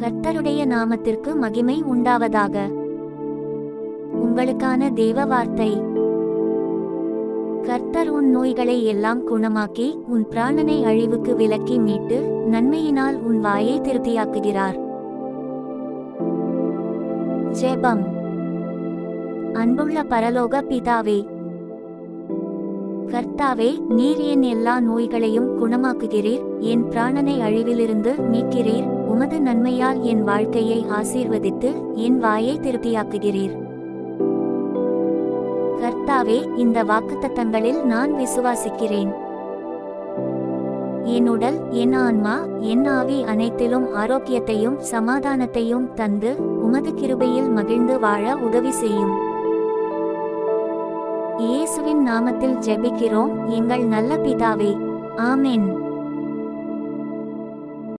கர்த்தருடைய நாமத்திற்கு மகிமை உண்டாவதாக. உங்களுக்கான தேவ வார்த்தை. கர்த்தர் உன் நோய்களை எல்லாம் குணமாக்கி உன் பிராணனை அழிவுக்கு விலக்கி மீட்டு நன்மையினால் உன் வாயை திருப்தியாக்குகிறார். ஜெபம். அன்புள்ள பரலோக பிதாவே, கர்த்தாவே, நீர் என் எல்லா நோய்களையும் குணமாக்குகிறீர், என் பிராணனை அழிவிலிருந்து மீட்கிறீர். உமது நன்மையால் என் வாழ்க்கையை ஆசீர்வதித்து என் வாயை திருப்தியாக்குகிறீர். கர்த்தாவே, இந்த வாக்குத்தத்தங்களில் நான் விசுவாசிக்கிறேன். என் உடல், என் ஆன்மா, என் ஆவி அனைத்திலும் ஆரோக்கியத்தையும் சமாதானத்தையும் தந்து உமது கிருபையில் மகிழ்ந்து வாழ உதவி செய்யும். இயேசுவின் நாமத்தில் ஜெபிக்கிறோம் எங்கள் நல்ல பிதாவே. ஆமென்.